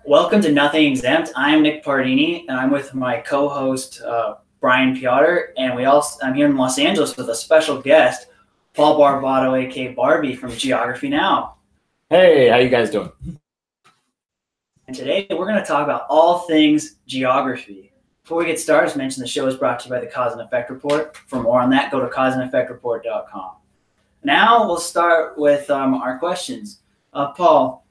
Welcome to Nothing Exempt. I'm Nick Pardini, and I'm with my co-host Brian Piotr, and I'm here in Los Angeles with a special guest, Paul Barbato, aka Barbie from Geography Now. Hey, how you guys doing? And today we're going to talk about all things geography. Before we get started, as mentioned, the show is brought to you by the Cause and Effect Report. For more on that, go to causeandeffectreport.com. Now we'll start with our questions. Paul,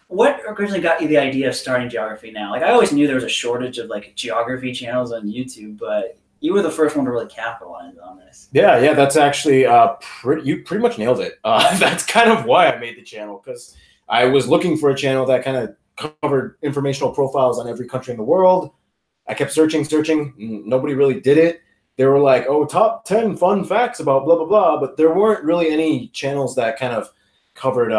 what originally got you the idea of starting Geography Now? Like, I always knew there was a shortage of like geography channels on YouTube, but you were the first one to really capitalize on this. Yeah, that's actually you pretty much nailed it. That's kind of why I made the channel, because I was looking for a channel that kind of covered informational profiles on every country in the world. I kept searching. Nobody really did it. They were like, oh, top 10 fun facts about blah, blah, blah. But there weren't really any channels that kind of covered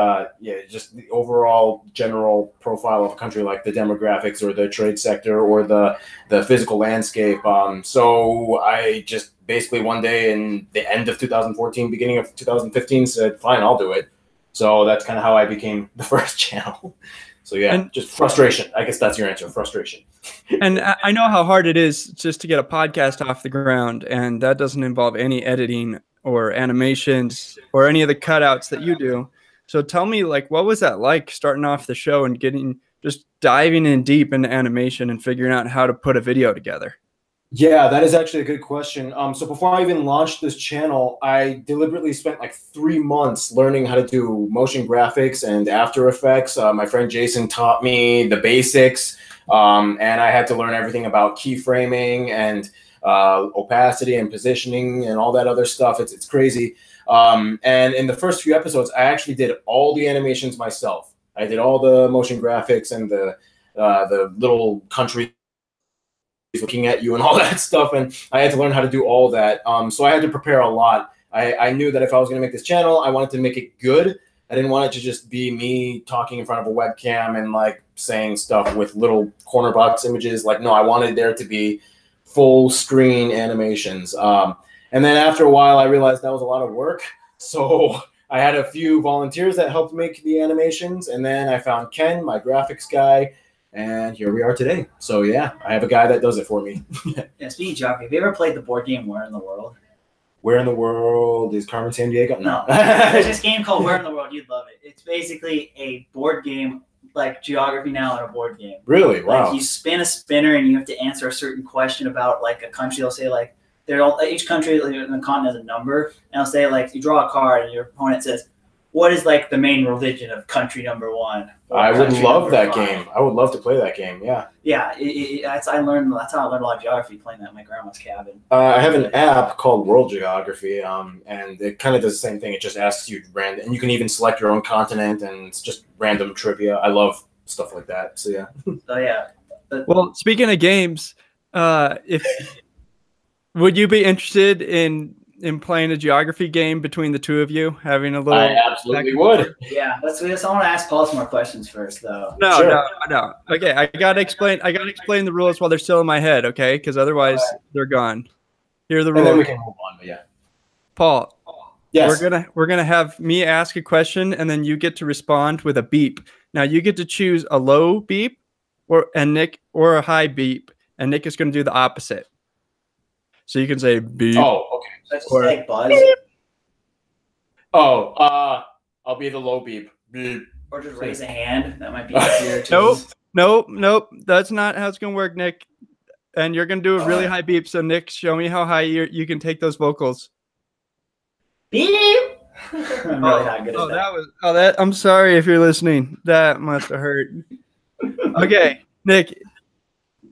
just the overall general profile of a country, like the demographics or the trade sector or the physical landscape. So I just basically one day in the end of 2014, beginning of 2015 said, fine, I'll do it. So that's kind of how I became the first channel. So yeah, and just frustration. I guess that's your answer, frustration. And I know how hard it is just to get a podcast off the ground, and that doesn't involve any editing or animations or any of the cutouts that you do. So tell me, like, what was that like starting off the show and just diving in deep into animation and figuring out how to put a video together? Yeah, that is actually a good question. So before I even launched this channel, I deliberately spent like 3 months learning how to do motion graphics and After Effects. My friend Jason taught me the basics, and I had to learn everything about keyframing and opacity and positioning and all that other stuff. It's crazy. And in the first few episodes, I actually did all the animations myself. I did all the motion graphics and the little country looking at you and all that stuff, and I had to learn how to do all that. So I had to prepare a lot. I knew that if I was going to make this channel, I wanted to make it good. I didn't want it to just be me talking in front of a webcam and like saying stuff with little corner box images. Like, no, I wanted there to be full screen animations. And then after a while, I realized that was a lot of work. So I had a few volunteers that helped make the animations, and then I found Ken, my graphics guy, and here we are today. So yeah, I have a guy that does it for me. Yeah, speaking of geography, have you ever played the board game Where in the World? Where in the world is Carmen Sandiego? No. There's this game called Where in the World. You'd love it. It's basically a board game like Geography Now in a board game. Really? Wow. Like, you spin a spinner and you have to answer a certain question about like a country. They'll say like each country in the continent has a number, and they'll say like you draw a card and your opponent says, what is like the main religion of country number 1? I would love that game. I would love to play that game. Yeah. Yeah, that's how I learned a lot of geography, playing that at my grandma's cabin. I have an app called World Geography, and it kind of does the same thing. It just asks you random, and you can even select your own continent, and it's just random trivia. I love stuff like that. So yeah. So yeah. Well, speaking of games, would you be interested in playing a geography game between the two of you, having a little? I absolutely would. Yeah, I want to ask Paul some more questions first, though. No. Okay, I gotta explain the rules while they're still in my head, okay? Because otherwise they're gone. Here are the rules. And then we can move on. But yeah, Paul. Yes. We're gonna have me ask a question, and then you get to respond with a beep. Now you get to choose a low beep, or a high beep, and Nick is gonna do the opposite. So you can say beep. Oh, okay. Let's just say buzz. Oh, I'll be the low beep. Beep. Or just raise a hand. That might be easier too. Nope. That's not how it's gonna work, Nick. And you're gonna do a really high beep. So Nick, show me how high you can take those vocals. Beep. I'm really not good at that. I'm sorry if you're listening. That must have hurt. Okay, Nick,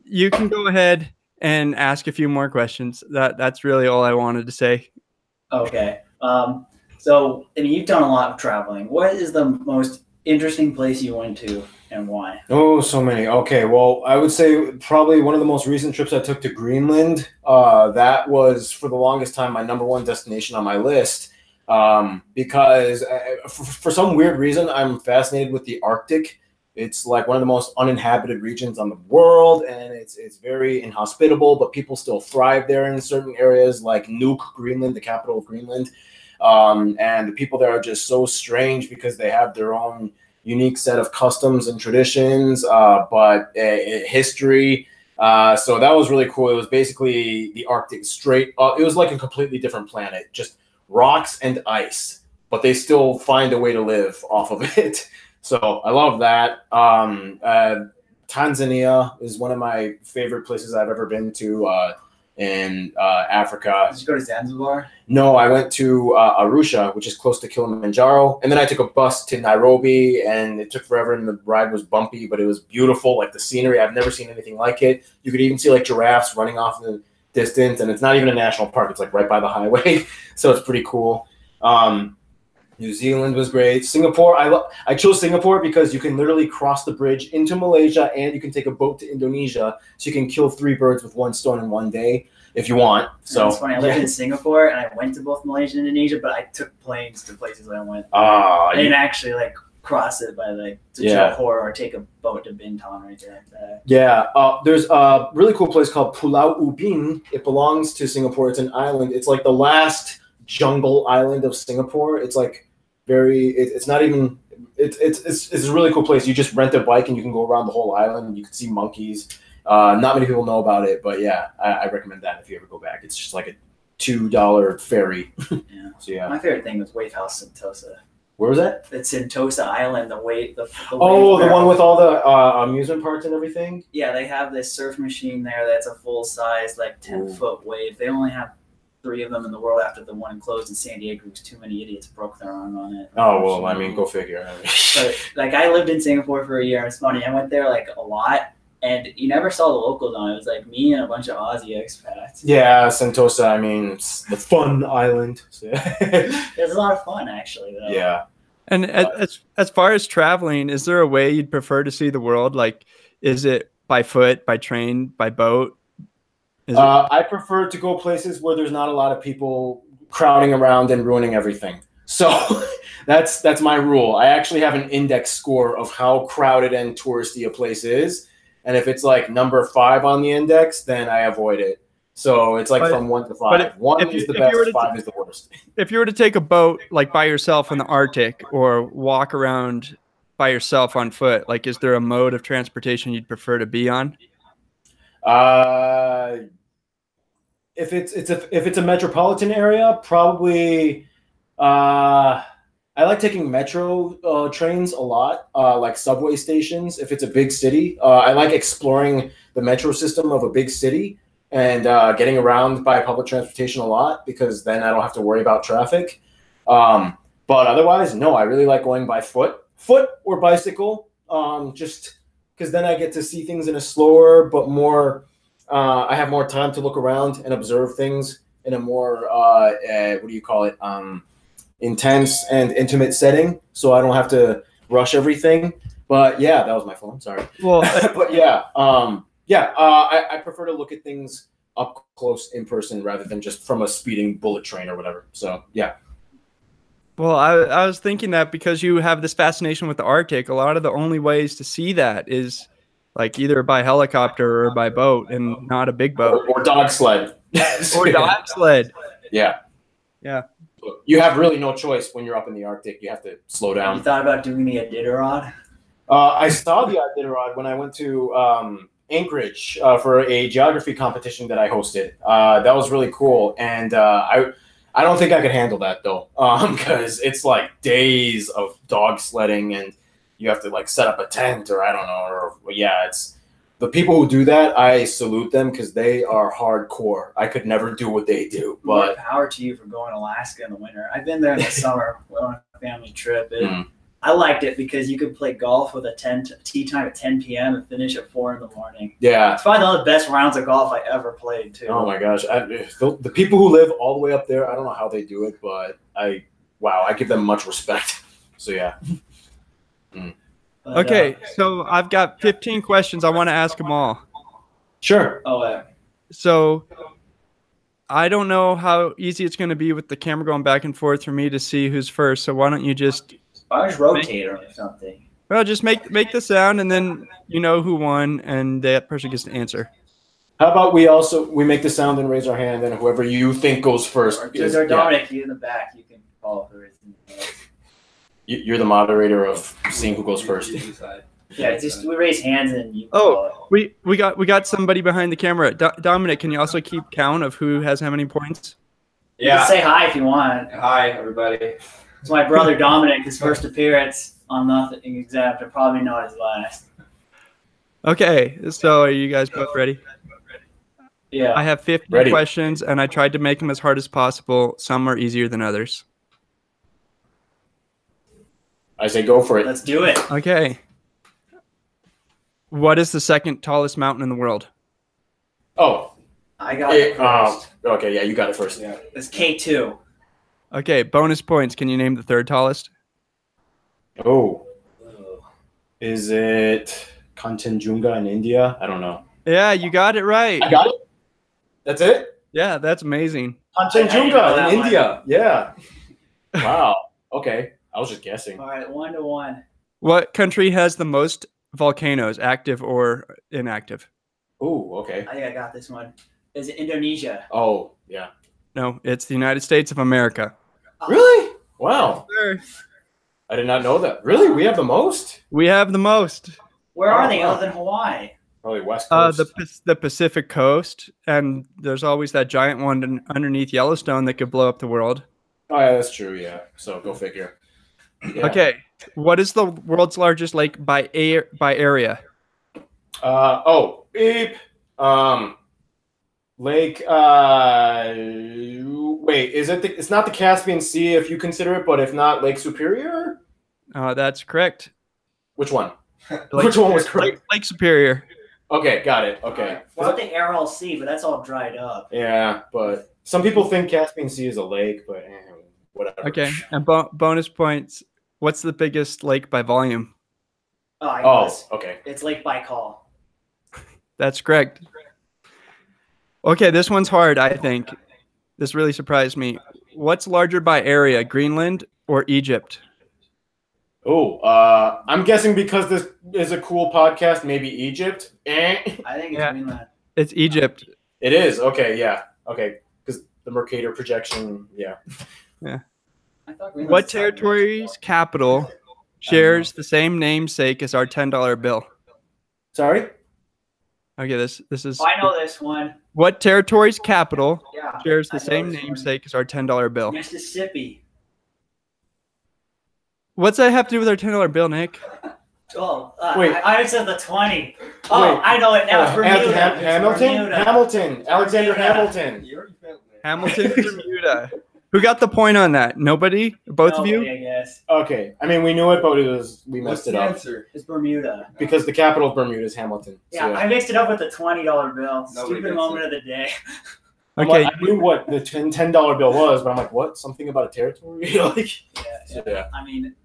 you can go ahead and ask a few more questions. That's really all I wanted to say. Okay. So, I mean, you've done a lot of traveling. What is the most interesting place you went to and why? Oh, so many. Okay, well, I would say probably one of the most recent trips I took to Greenland. That was, for the longest time, my #1 destination on my list, because for some weird reason, I'm fascinated with the Arctic. It's like one of the most uninhabited regions on the world, and it's very inhospitable, but people still thrive there in certain areas, like Nuuk, Greenland, the capital of Greenland. And the people there are just so strange because they have their own unique set of customs and traditions, but history. So that was really cool. It was basically the Arctic straight up. It was like a completely different planet, just rocks and ice, but they still find a way to live off of it. So I love that. Tanzania is one of my favorite places I've ever been to in Africa. Did you go to Zanzibar? No, I went to Arusha, which is close to Kilimanjaro. And then I took a bus to Nairobi, and it took forever, and the ride was bumpy, but it was beautiful. Like the scenery, I've never seen anything like it. You could even see like giraffes running off in the distance, and it's not even a national park. It's like right by the highway. So it's pretty cool. New Zealand was great. Singapore, I chose Singapore because you can literally cross the bridge into Malaysia, and you can take a boat to Indonesia. So you can kill 3 birds with 1 stone in one day if you want. So it's funny. I lived in Singapore, and I went to both Malaysia and Indonesia, but I took planes to places I went. I didn't actually like cross it by like to Johor or take a boat to Bintan or anything like that. Yeah, there's a really cool place called Pulau Ubin. It belongs to Singapore. It's an island. It's like the last jungle island of Singapore. It's like it's not even it's a really cool place. You just rent a bike and you can go around the whole island, and you can see monkeys. Not many people know about it, but yeah, I recommend that if you ever go back. It's just like a $2 ferry. Yeah. So yeah, my favorite thing was Wave House Sentosa. Where was that? It's Sentosa Island. The one with all the amusement parks and everything. Yeah, they have this surf machine there that's a full size like 10-foot wave. They only have 3 of them in the world after the one closed in San Diego because too many idiots broke their arm on it. Oh, well, I mean, go figure. But like, I lived in Singapore for a year. It's funny. I went there like a lot, and you never saw the locals on it. It was like me and a bunch of Aussie expats. Yeah, Sentosa, I mean, it's the fun island. It was a lot of fun, actually, though. Yeah. And as far as traveling, is there a way you'd prefer to see the world? Like, is it by foot, by train, by boat? I prefer to go places where there's not a lot of people crowding around and ruining everything. So that's my rule. I actually have an index score of how crowded and touristy a place is. And if it's like number 5 on the index, then I avoid it. So it's like from 1 to 5. 1 is the best, 5 is the worst. If you were to take a boat like by yourself in the Arctic or walk around by yourself on foot, like is there a mode of transportation you'd prefer to be on? If it's a metropolitan area, probably I like taking metro trains a lot, like subway stations. If it's a big city, I like exploring the metro system of a big city and getting around by public transportation a lot because then I don't have to worry about traffic. But otherwise, no, I really like going by foot or bicycle, just because then I get to see things in a slower but more. I have more time to look around and observe things in a more, intense and intimate setting. So I don't have to rush everything. But yeah, that was my phone. Sorry. Well, but yeah, I prefer to look at things up close in person rather than just from a speeding bullet train or whatever. So yeah. Well, I was thinking that because you have this fascination with the Arctic, a lot of the only ways to see that is like either by helicopter or by boat, and not a big boat. Or dog sled. Or dog sled. Yeah. Yeah. You have really no choice when you're up in the Arctic. You have to slow down. You thought about doing the Iditarod? I saw the Iditarod when I went to Anchorage for a geography competition that I hosted. That was really cool. And I don't think I could handle that, though, because it's like days of dog sledding and you have to like set up a tent or I don't know. Or yeah, it's the people who do that. I salute them because they are hardcore. I could never do what they do. But more power to you for going to Alaska in the winter. I've been there in the summer on a family trip. I liked it because you could play golf with a tee time at 10 p.m. and finish at 4 in the morning. Yeah. It's probably one of the best rounds of golf I ever played, too. Oh, my gosh. The people who live all the way up there, I don't know how they do it, but I give them much respect. So, yeah. But, okay, so I've got 15 questions. I want to ask them all. Sure. So I don't know how easy it's going to be with the camera going back and forth for me to see who's first. So why don't you just rotate or something? Well, just make the sound, and then you know who won, and that person gets to answer. How about we make the sound and raise our hand, and whoever you think goes first. Or Dominic, you in the back, you can follow who is in the You're the moderator of seeing who goes first. Yeah, just we raise hands and you. Oh, we got somebody behind the camera. Dominic, can you also keep count of who has how many points? You can say hi if you want. Hi, everybody. It's my brother Dominic. His first appearance on Nothing Exempt. I probably know his last. Okay, so are you guys both ready? Yeah. I have 50 questions, and I tried to make them as hard as possible. Some are easier than others. I say go for it. Let's do it. Okay. What is the second tallest mountain in the world? Oh. I got it first. Okay, yeah, you got it first. Yeah. It's K2. Okay, bonus points. Can you name the third tallest? Oh. Is it Kanchenjunga in India? I don't know. Yeah, you got it right. I got it? That's it? Yeah, that's amazing. Kanchenjunga in India. Yeah. Wow. Okay. I was just guessing. All right, 1-1. What country has the most volcanoes, active or inactive? Oh, okay. I think I got this one. Is it Indonesia? Oh, yeah. No, it's the United States of America. Really? Wow. Sure. I did not know that. Really? We have the most? We have the most. Where are they other than Hawaii? Probably West Coast. The Pacific Coast, and there's always that giant one underneath Yellowstone that could blow up the world. Oh, yeah, that's true, yeah. So go figure. Yeah. Okay. What is the world's largest lake by area? Beep. Lake, wait, is it it's not the Caspian Sea if you consider it, but if not, Lake Superior? That's correct. Which one? Which one was correct? Lake Superior. Okay, got it. Okay. Well, the Aral Sea, but that's all dried up. Yeah, but some people think Caspian Sea is a lake, but whatever. Okay, and bonus points. What's the biggest lake by volume? Okay. It's Lake Baikal. That's correct. Okay, this one's hard, I think. This really surprised me. What's larger by area, Greenland or Egypt? Oh, I'm guessing because this is a cool podcast, maybe Egypt. I think it's Greenland. It's Egypt. It is? Okay, yeah. Okay, because the Mercator projection, yeah. Yeah. I thought Greenland What territory's capital shares the same namesake as our $10 bill? Sorry? Okay, this is... I know this one. What territory's capital shares the I same know this namesake as our $10 bill? Mississippi. What's that have to do with our $10 bill, Nick? Oh, Wait. I said the 20. Oh, Wait. I know it now. It's Bermuda. Hamilton? Bermuda. Hamilton. Alexander Hamilton. Hamilton, Bermuda. Who got the point on that? Nobody? Both of you? I guess. Okay. I mean, we knew it, but we messed it up. Answer? It's Bermuda. Because the capital of Bermuda is Hamilton. Yeah, So, I mixed it up with the $20 bill. Nobody Stupid gets moment it. of the day. Okay. I knew what the $10 bill was, but I'm like, what? Something about a territory? Yeah. I mean,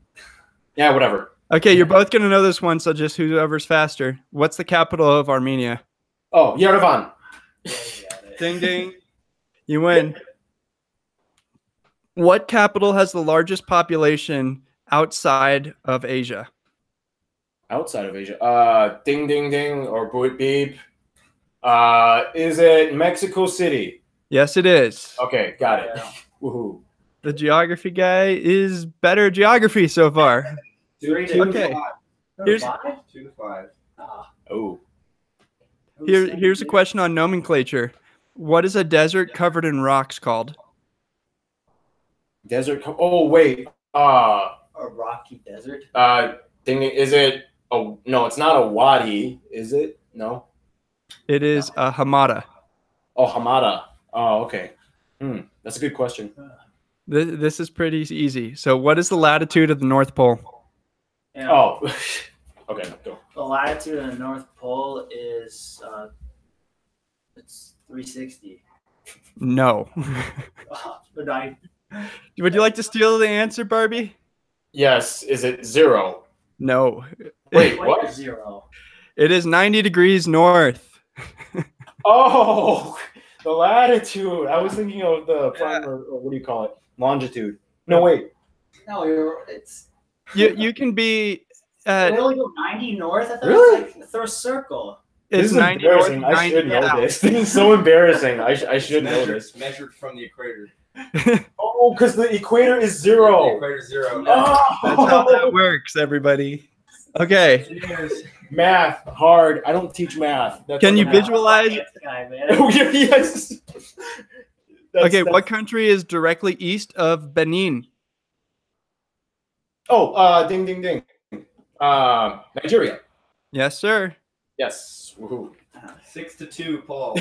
Yeah, whatever. Okay, you're both going to know this one, so just whoever's faster. What's the capital of Armenia? Oh, Yerevan. Ding, ding. You win. What capital has the largest population outside of Asia? Outside of Asia. Ding, ding, ding, or beep, beep. Is it Mexico City? Yes, it is. Okay, got it. Woohoo. The geography guy is better at geography so far. 2 to Okay. 5. Here's 2 to 5. Oh. here's a question on nomenclature. What is a desert covered in rocks called? Desert. Oh, wait. A rocky desert. Ding, ding, is it? Oh, no, it's not a wadi, is it? No. It is a hamada. Oh, Hamada. Oh, okay. That's a good question. This is pretty easy. So what is the latitude of the North Pole? Yeah. Oh, okay, go. The latitude of the North Pole is it's 360. No. But Would you like to steal the answer, Barbie? Yes, is it 0? No. Wait, what? what? 0. It is 90 degrees north. Oh, the latitude. I was thinking of the or what do you call it? Longitude. No, wait. No, it's. You can be at. Really go 90 north? I thought Really? it was like throw a circle. This It's is 90 north, embarrassing. I 90 should know south. this. This is so embarrassing. I should know this. Measured from the equator. Oh, because the equator is The 0. equator's 0. Oh! That's how that works, everybody. Okay. Cheers. Math, hard. I don't teach math. That's Can like you a- visualize- Science guy, man. Oh, yeah, yes. Okay, what country is directly east of Benin? Oh, ding, ding, ding. Nigeria. Yes, sir. Yes. Woohoo. 6-2, Paul.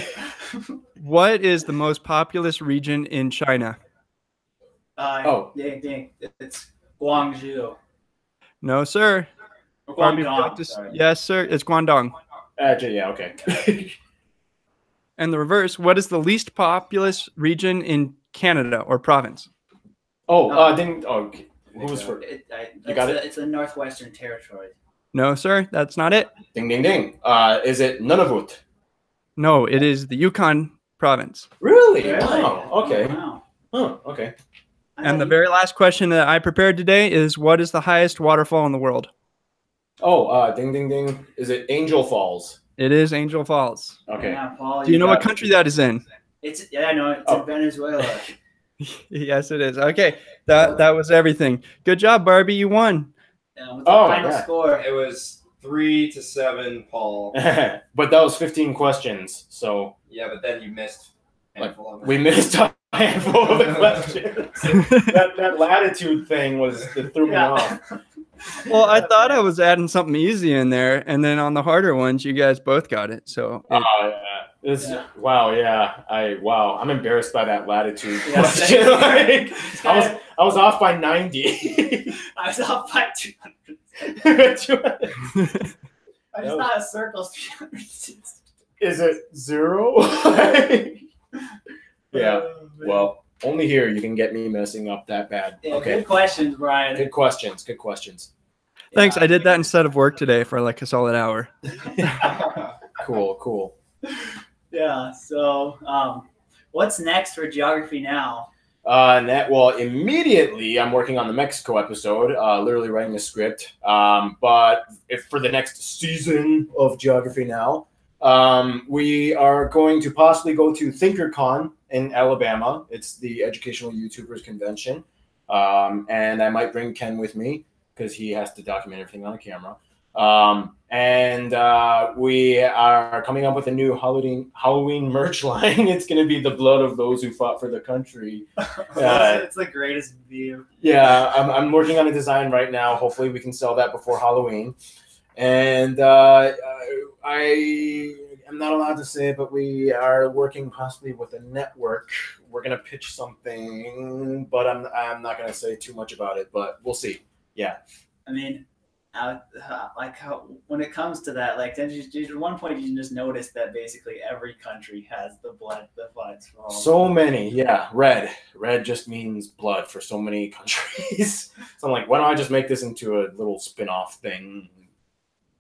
What is the most populous region in China? Ding, ding. It's Guangzhou. No, sir. Or Barbie, Guangdong, practice- sorry. Yes, sir. It's Guangdong. Actually, yeah, okay. And the reverse, what is the least populous region in Canada or province? Ding. Oh, who was first? You got it? It's the Northwestern Territory. No, sir. That's not it. Ding, ding, ding. Is it Nunavut? No, it is the Yukon province. Really? Really? Wow. Okay. Oh, wow. Huh. Okay. And the very last question that I prepared today is, what is the highest waterfall in the world? Oh, ding, ding, ding. Is it Angel Falls? It is Angel Falls. Okay. Yeah, Paul, Do you know what got it. country that is in? It's in Venezuela. Yes, it is. Okay, that was everything. Good job, Barbie. You won. With the Oh, final yeah. score. It was 3-7, Paul. But that was 15 questions, so Yeah, but then you missed a handful of them. we missed a handful of the questions. that latitude thing that threw me Yeah. off. Well, I thought I was adding something easy in there, and then on the harder ones, you guys both got it. So Oh, yeah. Wow, yeah. I'm embarrassed by that latitude Yeah, question. same. Like, I was off by 90. I was off by 200. I just thought a circle's 360. Is it 0? Yeah. Well, only here you can get me messing up that bad. Yeah, Okay. Good questions, Brian. Good questions. Good questions. Thanks. I did that instead of work today for like a solid hour. Cool. Yeah. So, what's next for Geography Now? Immediately I'm working on the Mexico episode, literally writing a script. But if for the next season of Geography Now, we are going to possibly go to ThinkerCon in Alabama. It's the Educational YouTubers Convention. And I might bring Ken with me because he has to document everything on the camera. We are coming up with a new Halloween merch line. It's going to be the blood of those who fought for the country. It's the greatest view. Yeah, I'm working on a design right now. Hopefully we can sell that before Halloween. And I am not allowed to say it, but we are working possibly with a network. We're going to pitch something, but I'm not going to say too much about it, but we'll see. Yeah. I mean, when it comes to that, like, then at one point you just notice that basically every country has the flags for all. So many, yeah. Red just means blood for so many countries. So I'm like, why don't I just make this into a little spin-off thing?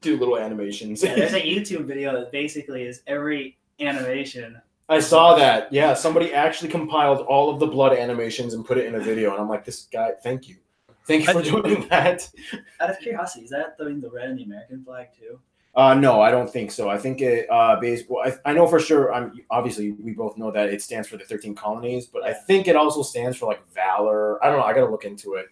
Do little animations. Yeah, there's a YouTube video that basically is every animation. I saw that. Yeah, somebody actually compiled all of the blood animations and put it in a video, and I'm like, this guy, thank you for doing that. Out of curiosity, is that the red in the American flag too? No, I don't think so. I think it I know for sure. Obviously we both know that it stands for the 13 colonies, but I think it also stands for like valor. I don't know. I got to look into it.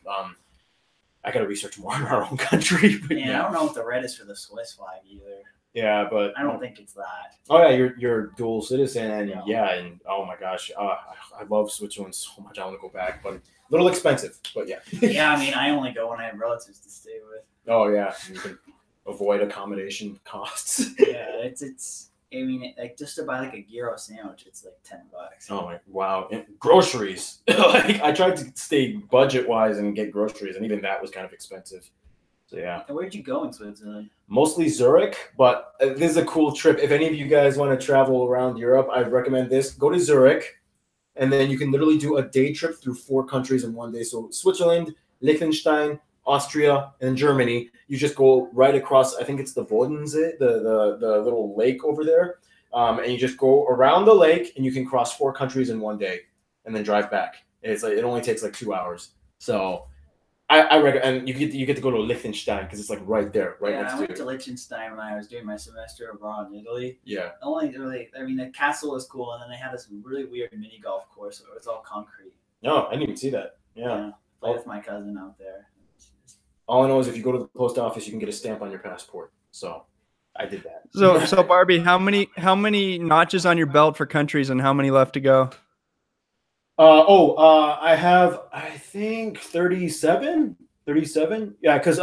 I got to research more in our own country. But I don't know what the red is for the Swiss flag either. Yeah, but I don't think it's that. Oh yeah, you're dual citizen, and Yeah. and oh my gosh, I love Switzerland so much. I want to go back, but a little expensive. But yeah. Yeah, I mean, I only go when I have relatives to stay with. Oh yeah, you can avoid accommodation costs. Yeah, it's. I mean, like just to buy like a gyro sandwich, it's like $10. Oh my wow, and groceries. Like I tried to stay budget wise and get groceries, and even that was kind of expensive. So yeah. And where'd you go in Switzerland? Mostly Zurich, but this is a cool trip. If any of you guys want to travel around Europe, I'd recommend this. Go to Zurich, and then you can literally do a day trip through 4 countries in one day. So Switzerland, Liechtenstein, Austria, and Germany. You just go right across, I think it's the Bodensee, the little lake over there. And you just go around the lake, and you can cross 4 countries in one day and then drive back. It's like it only takes like 2 hours. So I recommend, and you get to go to Liechtenstein because it's like right there, right next I to went it. to Liechtenstein when I was doing my semester abroad in Italy. Yeah. Only really, I mean, the castle was cool, and then they had this really weird mini golf course where it was all concrete. No, I didn't even see that. Yeah. Played with my cousin out there. All I know is if you go to the post office, you can get a stamp on your passport. So I did that. So Barbie, how many notches on your belt for countries and how many left to go? I have, I think 37. Yeah, because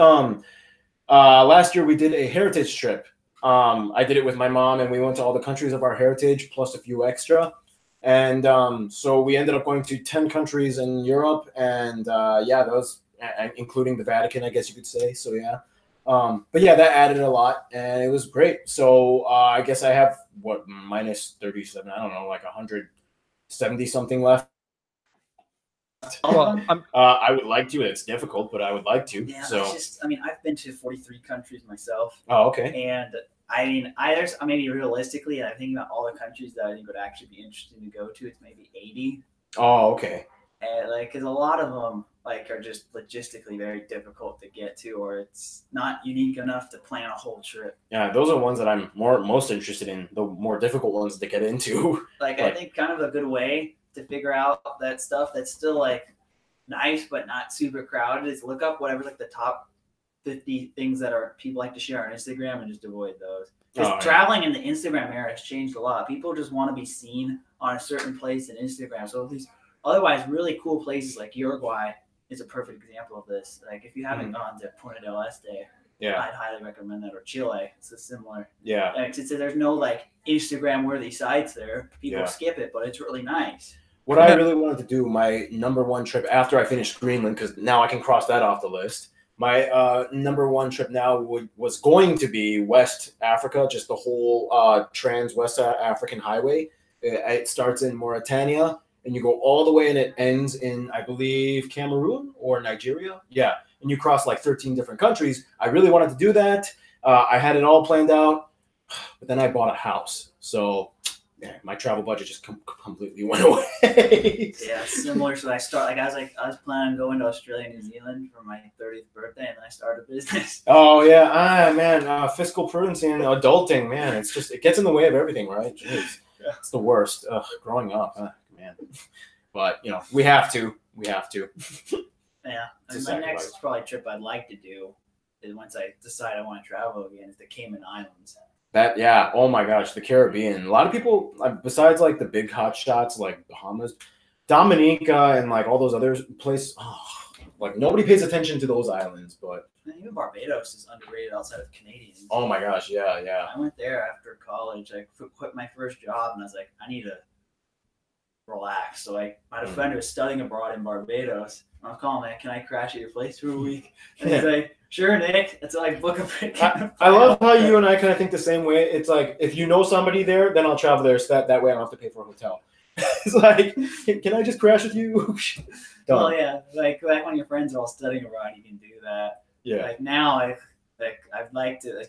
last year we did a heritage trip. I did it with my mom, and we went to all the countries of our heritage plus a few extra. And so we ended up going to 10 countries in Europe, and yeah, those including the Vatican, I guess you could say. So yeah. But yeah, that added a lot, and it was great. So I guess I have what minus 37. I don't know, like 170 something left. Well, I would like to. It's difficult, but I would like to. Yeah, So I mean, I've been to 43 countries myself. oh, okay. And I mean, there's maybe realistically, I think about all the countries that I think would actually be interesting to go to, it's maybe 80. Oh, okay. And like, because a lot of them like are just logistically very difficult to get to, or it's not unique enough to plan a whole trip. Yeah, those are ones that I'm most interested in. The more difficult ones to get into. Like, I think kind of a good way to figure out that stuff that's still like nice but not super crowded is look up whatever like the top 50 things that are people like to share on Instagram and just avoid those. Because traveling in the Instagram era has changed a lot. People just want to be seen on a certain place in Instagram. So these otherwise really cool places like Uruguay is a perfect example of this. Like if you haven't gone to Punta del Este, yeah, I'd highly recommend that. Or Chile, it's a similar. Yeah. Like, there's no like Instagram worthy sites there. People skip it, but it's really nice. What I really wanted to do, my #1 trip after I finished Greenland, because now I can cross that off the list. My #1 trip now was going to be West Africa, just the whole Trans-West African Highway. It starts in Mauritania, and you go all the way, and it ends in, I believe, Cameroon or Nigeria. Yeah, and you cross like 13 different countries. I really wanted to do that. I had it all planned out, but then I bought a house. So yeah, my travel budget just completely went away. Yeah, similar. So I was planning on going to Australia and New Zealand for my 30th birthday, and then I started a business. Oh yeah, man, fiscal prudence and adulting, man, it gets in the way of everything, right? Jeez. Yeah. It's the worst. Growing up, man. But you know, we have to. Yeah, and my next probably trip I'd like to do is once I decide I want to travel again is the Cayman Islands. Oh my gosh, the Caribbean. A lot of people, besides like the big hot shots like Bahamas, Dominica, and like all those other places, like nobody pays attention to those islands. But even Barbados is underrated outside of Canadians. Oh my gosh, yeah. I went there after college. I quit my first job, and I was like, I need to relax. So I had a friend who was studying abroad in Barbados. I was calling, man, can I crash at your place for a week? And he's like, sure, Nick. It's like book a I love how you and I kind of think the same way. It's like, if you know somebody there, then I'll travel there. So that way I don't have to pay for a hotel. It's like, can I just crash with you? Well, yeah. Like when your friends are all studying abroad, you can do that. Yeah. Like now, I'd like to.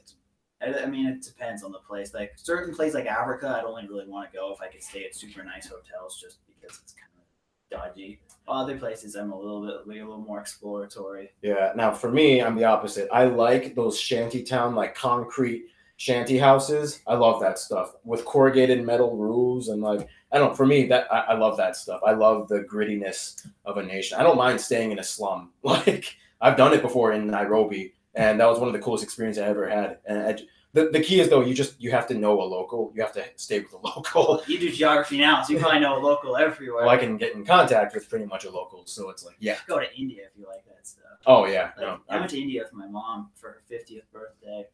I mean, it depends on the place. Like certain places like Africa, I'd only really want to go if I could stay at super nice hotels, just because it's kind of dodgy. Other places, I'm a little more exploratory. Yeah. Now, for me, I'm the opposite. I like those shantytown, like concrete shanty houses. I love that stuff with corrugated metal roofs and like I don't. For me, that I love that stuff. I love the grittiness of a nation. I don't mind staying in a slum. Like I've done it before in Nairobi, and that was one of the coolest experiences I ever had. And the key is though, you have to know a local. You have to stay with a local. You do geography now, so you probably know a local everywhere. Well, I can get in contact with pretty much a local, so it's like Go to India if you like that stuff. Oh yeah, like, I went to India with my mom for her 50th birthday,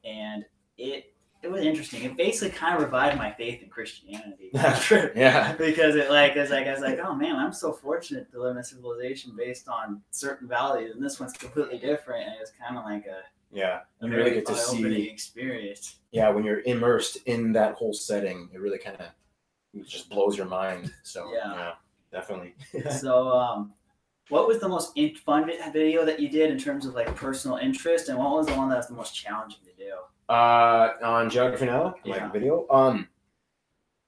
and it was interesting. It basically kind of revived my faith in Christianity. Yeah, because I was like, oh man, I'm so fortunate to live in a civilization based on certain values, and this one's completely different. And it was kind of like you really get to see experience. Yeah, when you're immersed in that whole setting, it really kind of just blows your mind. So yeah definitely. So what was the most fun video that you did in terms of like personal interest, and what was the one that was the most challenging to do? On Geography Now, like video.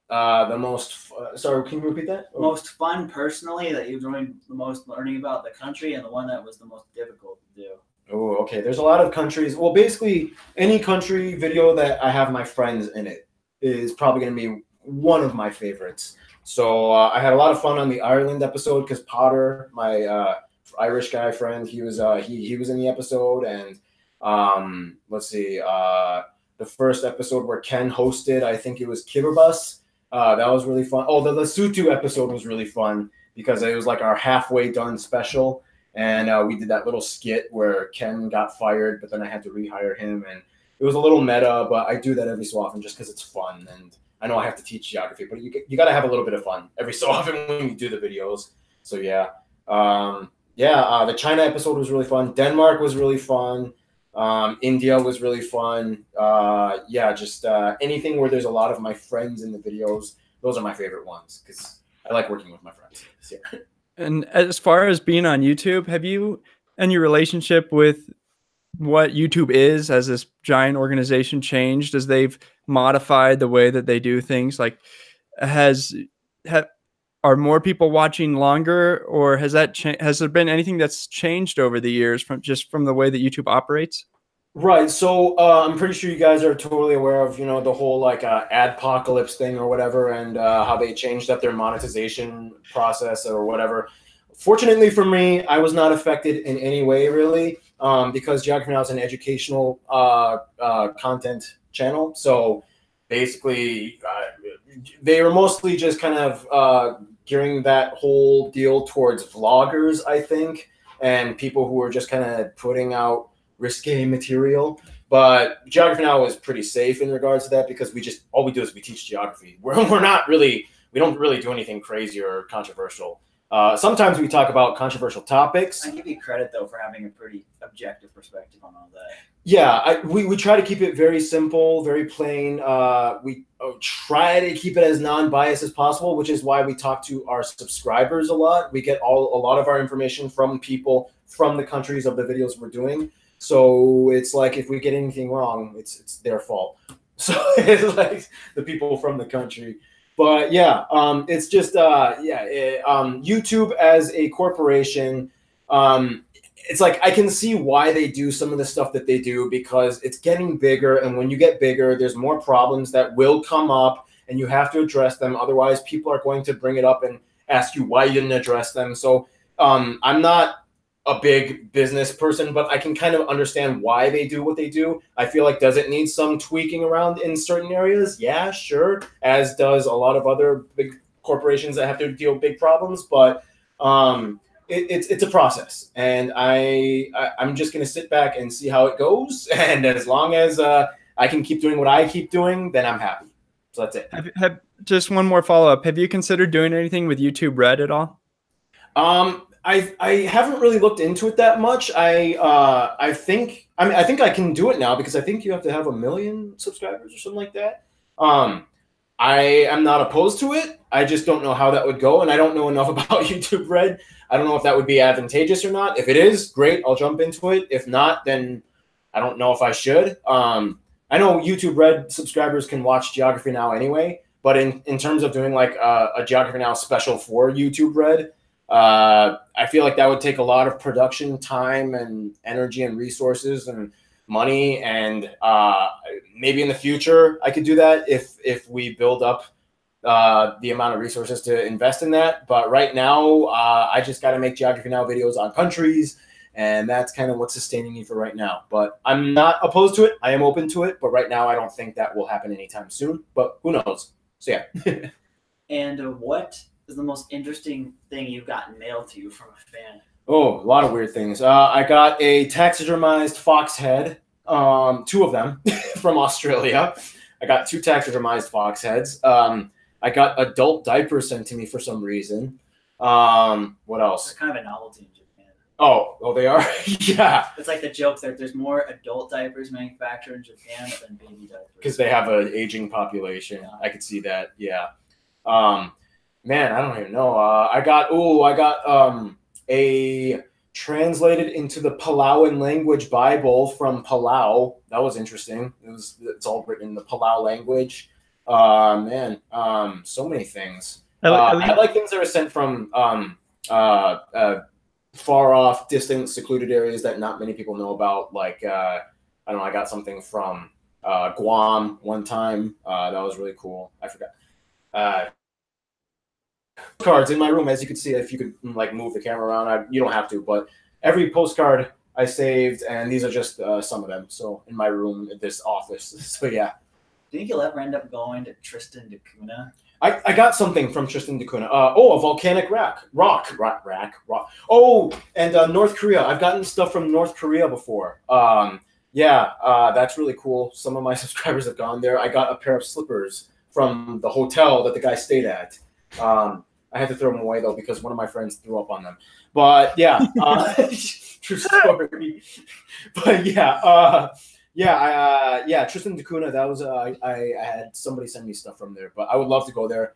The most sorry, can you repeat that? Most fun personally that you enjoyed the most learning about the country, and the one that was the most difficult to do. Oh, okay. There's a lot of countries. Well, basically, any country video that I have my friends in it is probably going to be one of my favorites. So I had a lot of fun on the Ireland episode because Potter, my Irish guy friend, he was he was in the episode, and let's see, the first episode where Ken hosted, I think it was Kibberbus. That was really fun. Oh, the Lesotho episode was really fun because it was like our halfway done special, and we did that little skit where Ken got fired, but then I had to rehire him, and it was a little meta, but I do that every so often just because it's fun, and I know I have to teach geography, but you got to have a little bit of fun every so often when you do the videos. So yeah, the China episode was really fun. Denmark was really fun. India was really fun. Just anything where there's a lot of my friends in the videos. Those are my favorite ones because I like working with my friends. Yeah. And as far as being on YouTube, have you and your relationship with what YouTube is as this giant organization changed as they've modified the way that they do things? Like, are more people watching longer, or has there been anything that's changed over the years from the way that YouTube operates? Right. So I'm pretty sure you guys are totally aware of, the whole like adpocalypse thing or whatever, and how they changed up their monetization process or whatever. Fortunately for me, I was not affected in any way really, because Geography Now is an educational content channel. So basically, they were mostly just kind of gearing that whole deal towards vloggers, I think, and people who are just kind of putting out risque material. But Geography Now is pretty safe in regards to that because all we do is we teach geography. We don't really do anything crazy or controversial. Sometimes we talk about controversial topics. I give you credit though for having a pretty objective perspective on all that. Yeah, we try to keep it very simple, very plain. We try to keep it as non-biased as possible, which is why we talk to our subscribers a lot. We get a lot of our information from people from the countries of the videos we're doing. So it's like if we get anything wrong, it's their fault. So it's like the people from the country. But yeah, it's just YouTube as a corporation. It's like I can see why they do some of the stuff that they do because it's getting bigger, and when you get bigger, there's more problems that will come up, and you have to address them. Otherwise, people are going to bring it up and ask you why you didn't address them. So I'm not a big business person, but I can kind of understand why they do what they do. I feel like, does it need some tweaking around in certain areas? Yeah, sure, as does a lot of other big corporations that have to deal with big problems. But it's a process, and I'm just going to sit back and see how it goes. And as long as I can keep doing what I keep doing, then I'm happy. So that's it. Just one more follow-up. Have you considered doing anything with YouTube Red at all? I haven't really looked into it that much. I think I can do it now because I think you have to have 1 million subscribers or something like that. I am not opposed to it. I just don't know how that would go, and I don't know enough about YouTube Red. I don't know if that would be advantageous or not. If it is, great, I'll jump into it. If not, then I don't know if I should. I know YouTube Red subscribers can watch Geography Now anyway, but in terms of doing like a Geography Now special for YouTube Red, I feel like that would take a lot of production time and energy and resources and money, and maybe in the future I could do that if we build up the amount of resources to invest in that. But right now, I just got to make Geography Now videos on countries, and that's kind of what's sustaining me for right now. But I'm not opposed to it. I am open to it, but right now I don't think that will happen anytime soon, but who knows? So yeah. And what is the most interesting thing you've gotten mailed to you from a fan? Oh, a lot of weird things. I got a taxidermized fox head, 2 of them from Australia. I got 2 taxidermized fox heads. I got adult diapers sent to me for some reason. What else? It's kind of a novelty in Japan. Oh, they are? Yeah. It's like the joke that there's more adult diapers manufactured in Japan than baby diapers. Because they have an aging population. Yeah. I could see that. Yeah. Man, I don't even know. I got a translated into the Palauan language Bible from Palau. That was interesting. It's all written in the Palau language. Man, so many things. I like things that are sent from far off, distant, secluded areas that not many people know about. Like I don't know, I got something from Guam one time. That was really cool. I forgot. Cards in my room, as you can see, if you could like move the camera around, you don't have to, but every postcard I saved, and these are just some of them. So in my room, in this office. So yeah. Do you think you'll ever end up going to Tristan da Cunha? I got something from Tristan da Cunha. A volcanic rock. Oh, and North Korea. I've gotten stuff from North Korea before. That's really cool. Some of my subscribers have gone there. I got a pair of slippers from the hotel that the guy stayed at. I had to throw them away though because one of my friends threw up on them. But yeah, true story. But Tristan da Cunha. That was I had somebody send me stuff from there, but I would love to go there.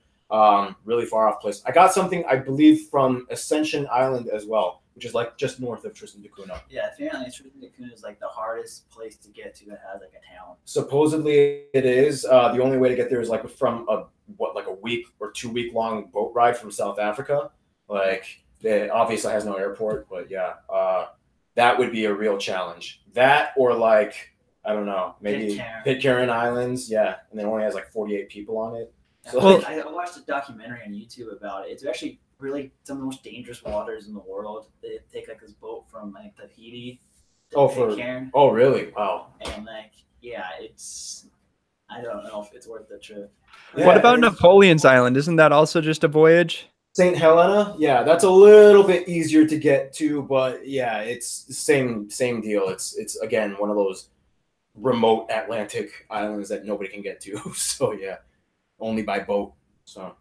Really far off place. I got something I believe from Ascension Island as well, which is like just north of Tristan da Cunha. Yeah, apparently Tristan da Cunha is like the hardest place to get to that has like a town. Supposedly it is. The only way to get there is like from a week or 2 week long boat ride from South Africa. Like it obviously has no airport, but yeah, that would be a real challenge. That or like I don't know, maybe Pitcairn Islands, yeah, and it only has like 48 people on it. So well, I watched a documentary on YouTube about it. It's actually really some of the most dangerous waters in the world. They take like this boat from like Tahiti to Pitcairn. Oh, really? Wow. And like, yeah, I don't know if it's worth the trip. Yeah, what about Napoleon's Island? Isn't that also just a voyage? St. Helena, yeah, that's a little bit easier to get to, but yeah, it's the same deal. It's again one of those remote Atlantic islands that nobody can get to. So yeah, only by boat. So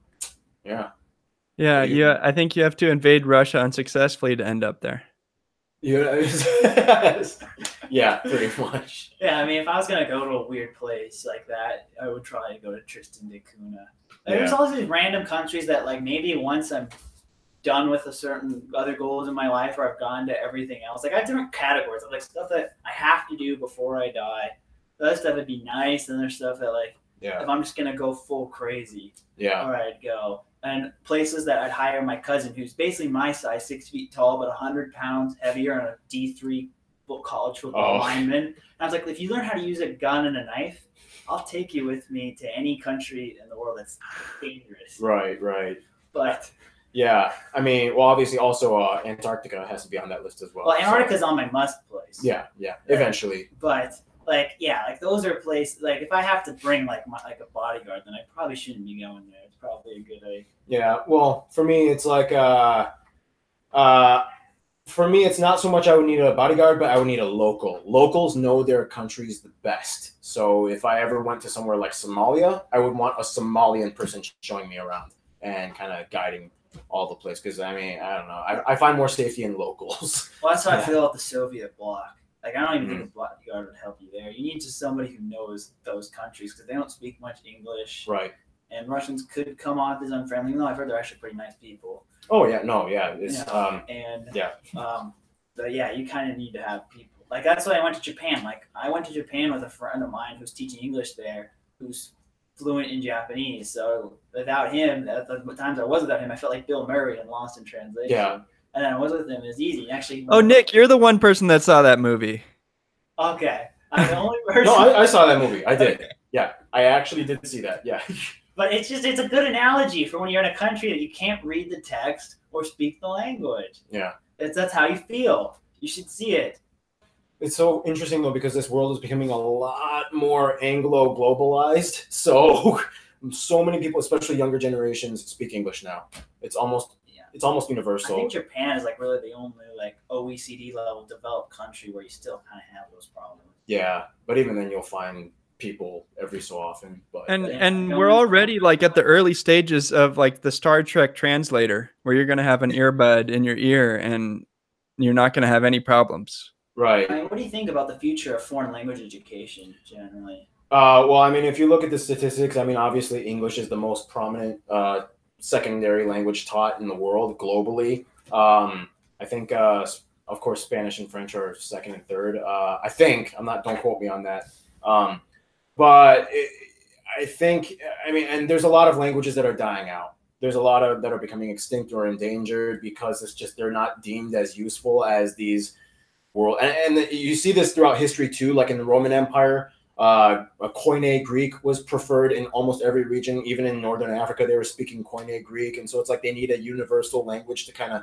yeah. Yeah. I think you have to invade Russia unsuccessfully to end up there. Yeah, pretty much. Yeah, I mean, if I was gonna go to a weird place like that, I would try to go to Tristan da Cunha. There's all these random countries that, like, maybe once I'm done with a certain other goals in my life, or I've gone to everything else. Like, I have different categories of like stuff that I have to do before I die. The other stuff would be nice, and there's stuff that like, if I'm just gonna go full crazy, all right, I'd go. And places that I'd hire my cousin, who's basically my size, 6 feet tall, but 100 pounds heavier, and a D3 college football lineman. And I was like, if you learn how to use a gun and a knife, I'll take you with me to any country in the world that's dangerous. Right. But yeah, I mean, well, obviously, also Antarctica has to be on that list as well. Well, Antarctica's on my must place. Yeah, eventually. But like, yeah, like those are places. Like, if I have to bring like a bodyguard, then I probably shouldn't be going there. It's probably a good idea. Yeah, well, for me, it's like for me, it's not so much I would need a bodyguard, but I would need a local. Locals know their countries the best. So if I ever went to somewhere like Somalia, I would want a Somalian person showing me around and kind of guiding all the place. Because, I mean, I don't know. I find more safety in locals. Well, that's how I feel about the Soviet bloc. Like, I don't even think a bodyguard would help you there. You need just somebody who knows those countries because they don't speak much English. Right. And Russians could come off as unfriendly, even though I've heard they're actually pretty nice people. Oh yeah, no, yeah, it's but yeah, you kind of need to have people. Like that's why I went to Japan. Like I went to Japan with a friend of mine who's teaching English there, who's fluent in Japanese. So without him, at the times I was without him, I felt like Bill Murray in Lost in Translation. Yeah. And then I was with him. It was easy. Actually. Oh, Nick, you're the one person that saw that movie. Okay, I'm the only person. No, I saw that movie. I did. Yeah, I actually did see that. Yeah. But it's a good analogy for when you're in a country that you can't read the text or speak the language. Yeah. That's how you feel. You should see it. It's so interesting, though, because this world is becoming a lot more Anglo-globalized. So many people, especially younger generations, speak English now. It's almost universal. I think Japan is like really the only like OECD level developed country where you still kind of have those problems. Yeah, but even then you'll find people every so often. But and we're already like at the early stages of like the Star Trek translator, where you're going to have an earbud in your ear and you're not going to have any problems. Right. I mean, what do you think about the future of foreign language education generally? Well, I mean, if you look at the statistics, I mean, obviously English is the most prominent secondary language taught in the world globally. I think, of course, Spanish and French are second and third. I think, don't quote me on that. But I think, I mean, and there's a lot of languages that are dying out. There's a lot of that are becoming extinct or endangered because they're not deemed as useful as these world. And you see this throughout history too, like in the Roman Empire, A Koine Greek was preferred in almost every region. Even in Northern Africa, they were speaking Koine Greek. And so it's like they need a universal language to kind of,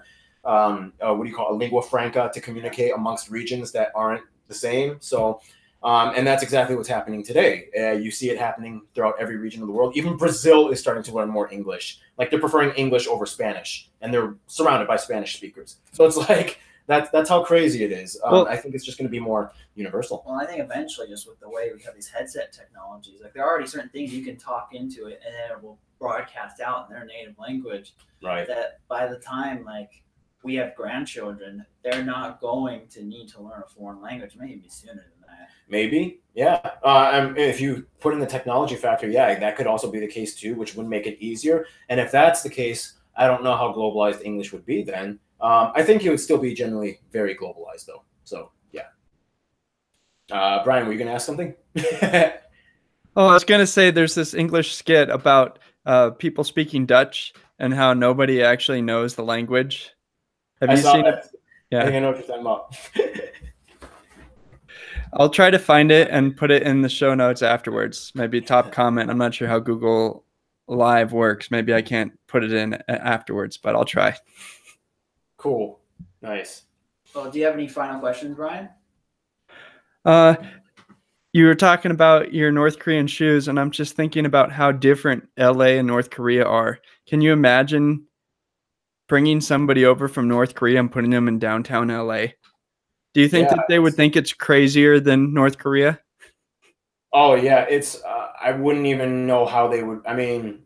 what do you call it, a lingua franca to communicate amongst regions that aren't the same. So, and that's exactly what's happening today. You see it happening throughout every region of the world. Even Brazil is starting to learn more English. Like they're preferring English over Spanish, and they're surrounded by Spanish speakers. So it's like, that's how crazy it is. Well, I think it's just going to be more universal. Well, I think eventually, just with the way we have these headset technologies, like there are already certain things you can talk into it, and then it will broadcast out in their native language. Right. That by the time like we have grandchildren, they're not going to need to learn a foreign language. Maybe sooner than that. Maybe, yeah. If you put in the technology factor, yeah, that could also be the case too, which would make it easier. And if that's the case, I don't know how globalized English would be then. I think it would still be generally very globalized, though. So, yeah. Brian, were you going to ask something? Oh, I was going to say there's this English skit about people speaking Dutch and how nobody actually knows the language. Have you seen it? Yeah. I think I know what you're talking about. I'll try to find it and put it in the show notes afterwards. Maybe top comment. I'm not sure how Google Live works. Maybe I can't put it in afterwards, but I'll try. Cool. Nice. Well, do you have any final questions, Brian? You were talking about your North Korean shoes, and I'm just thinking about how different LA and North Korea are. Can you imagine bringing somebody over from North Korea and putting them in downtown LA? Do you think that they would think it's crazier than North Korea? Oh, yeah. It's I wouldn't even know how they would. I mean,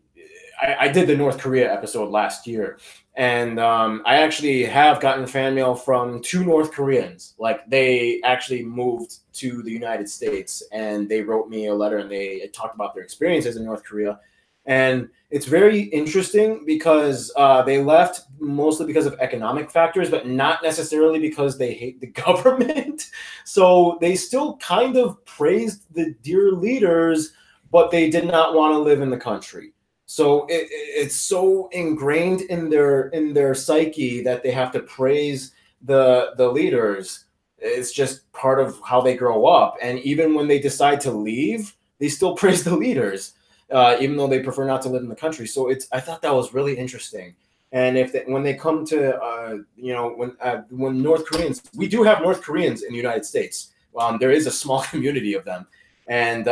I did the North Korea episode last year, and I actually have gotten fan mail from 2 North Koreans. Like they actually moved to the United States, and they wrote me a letter, and they talked about their experiences in North Korea. And it's very interesting because they left mostly because of economic factors, but not necessarily because they hate the government. So they still kind of praised the dear leaders, but they did not want to live in the country. So it's so ingrained in their psyche that they have to praise the leaders. It's just part of how they grow up. And even when they decide to leave, they still praise the leaders, even though they prefer not to live in the country. So I thought that was really interesting. And when they come to, when North Koreans, we do have North Koreans in the United States. There is a small community of them. And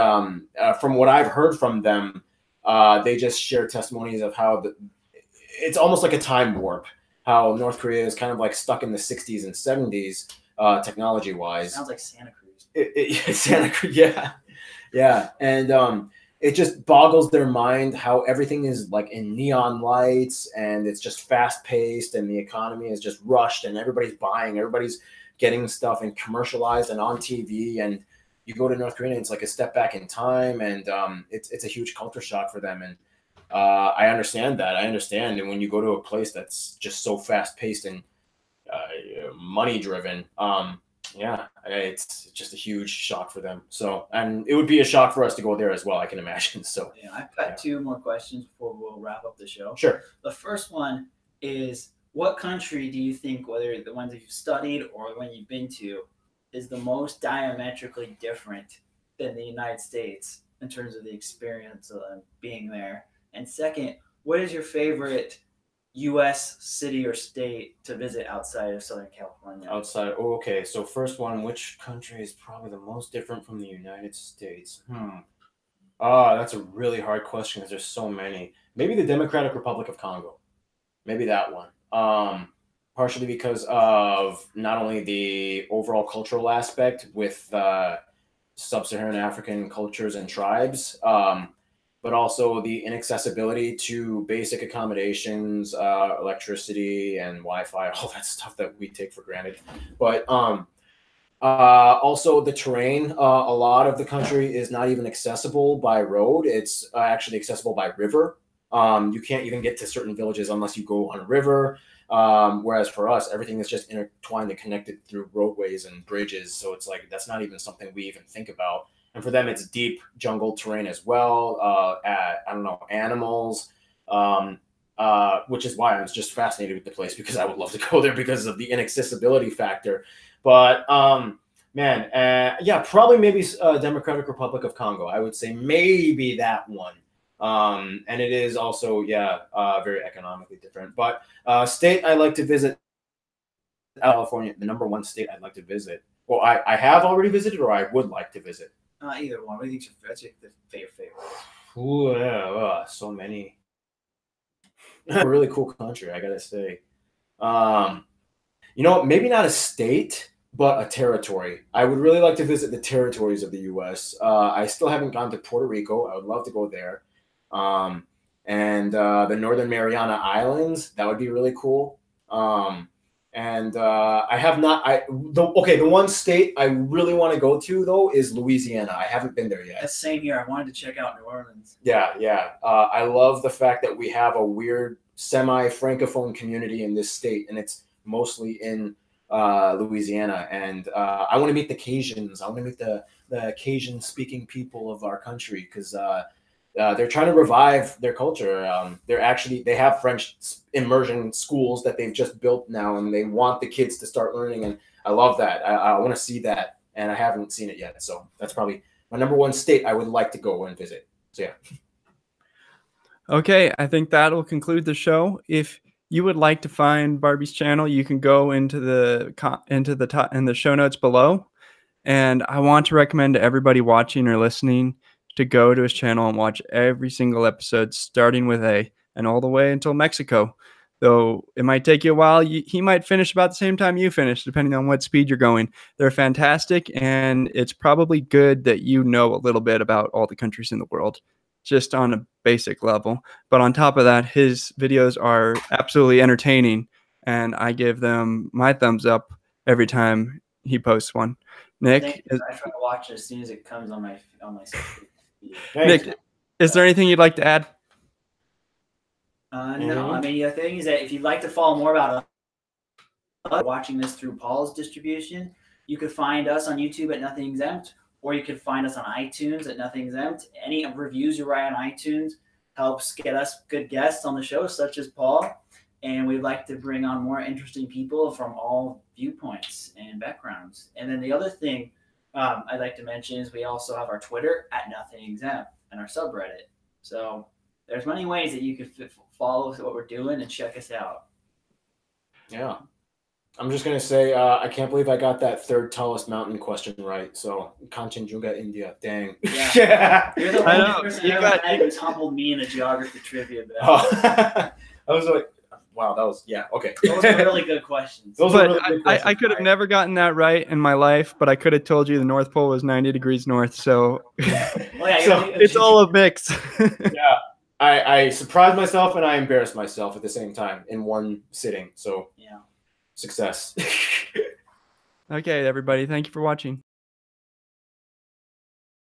from what I've heard from them, they just share testimonies of how it's almost like a time warp, how North Korea is kind of like stuck in the 60s and 70s technology-wise. Sounds like Santa Cruz. Santa Cruz, yeah. Yeah, and it just boggles their mind how everything is like in neon lights, and it's just fast-paced, and the economy is just rushed, and everybody's buying, everybody's getting stuff and commercialized and on TV, and you go to North Korea, and it's like a step back in time, and it's a huge culture shock for them. And I understand that. I understand. And when you go to a place that's just so fast paced and money driven, it's just a huge shock for them. So, and it would be a shock for us to go there as well, I can imagine. So, yeah, I've got 2 more questions before we'll wrap up the show. Sure. The first one is, what country do you think, whether the ones that you've studied or the one you've been to, is the most diametrically different than the United States in terms of the experience of being there? And second, what is your favorite U.S. city or state to visit outside of Southern California? Okay. So first one, which country is probably the most different from the United States? That's a really hard question because there's so many. Maybe the Democratic Republic of Congo. Maybe that one. Partially because of not only the overall cultural aspect with sub-Saharan African cultures and tribes, but also the inaccessibility to basic accommodations, electricity and Wi-Fi, all that stuff that we take for granted. But also the terrain, a lot of the country is not even accessible by road. It's actually accessible by river. You can't even get to certain villages unless you go on a river. Whereas for us, everything is just intertwined and connected through roadways and bridges. So it's like, that's not even something we even think about. And for them, it's deep jungle terrain as well. Animals, which is why I was just fascinated with the place, because I would love to go there because of the inaccessibility factor. But Man, yeah, probably maybe Democratic Republic of Congo. I would say maybe that one. And it is also, yeah, very economically different. But state I like to visit, California, the #1 state I'd like to visit. Well, I have already visited, or I would like to visit. Either one. What do you think's your favorite? Ooh, yeah, so many. A really cool country, I gotta say. You know, maybe not a state, but a territory. I would really like to visit the territories of the U.S. I still haven't gone to Puerto Rico. I would love to go there. And the Northern Mariana Islands, that would be really cool. And I have not. The one state I really want to go to though is Louisiana. I haven't been there yet. That's same here. I wanted to check out New Orleans. Yeah. I love the fact that we have a weird semi-francophone community in this state, and it's mostly in Louisiana. And I want to meet the Cajuns. I want to meet the Cajun-speaking people of our country because they're trying to revive their culture. They have French immersion schools that they've just built now, and they want the kids to start learning. And I love that. I want to see that, and I haven't seen it yet. So that's probably my #1 state I would like to go and visit. So yeah. Okay, I think that'll conclude the show. If you would like to find Barbie's channel, you can go into the show notes below. And I want to recommend to everybody watching or listening to go to his channel and watch every single episode, starting with A and all the way until Mexico. Though it might take you a while, he might finish about the same time you finish, depending on what speed you're going. They're fantastic, and it's probably good that you know a little bit about all the countries in the world, just on a basic level. But on top of that, his videos are absolutely entertaining, and I give them my thumbs up every time he posts one. Nick, I try to watch it as soon as it comes on my feed. Nick, is there anything you'd like to add? No, I mean, the thing is that if you'd like to follow more about us watching this through Paul's distribution, you could find us on YouTube at Nothing Exempt, or you could find us on iTunes at Nothing Exempt. Any reviews you write on iTunes helps get us good guests on the show, such as Paul. And we'd like to bring on more interesting people from all viewpoints and backgrounds. And then the other thing I'd like to mention is we also have our Twitter at Nothing Exempt and our subreddit. So there's many ways that you could follow what we're doing and check us out. Yeah. I'm just going to say, I can't believe I got that third tallest mountain question right. So, Kanchenjunga, India. Dang. Yeah. You're the only person who's humbled me in a geography trivia battle. I was like, wow, that was, yeah, okay. Those are really good questions. I could have never gotten that right in my life, but I could have told you the North Pole was 90 degrees north. So, it's all a mix. Yeah. I surprised myself and I embarrassed myself at the same time in one sitting. So, yeah. Success. Okay, everybody. Thank you for watching.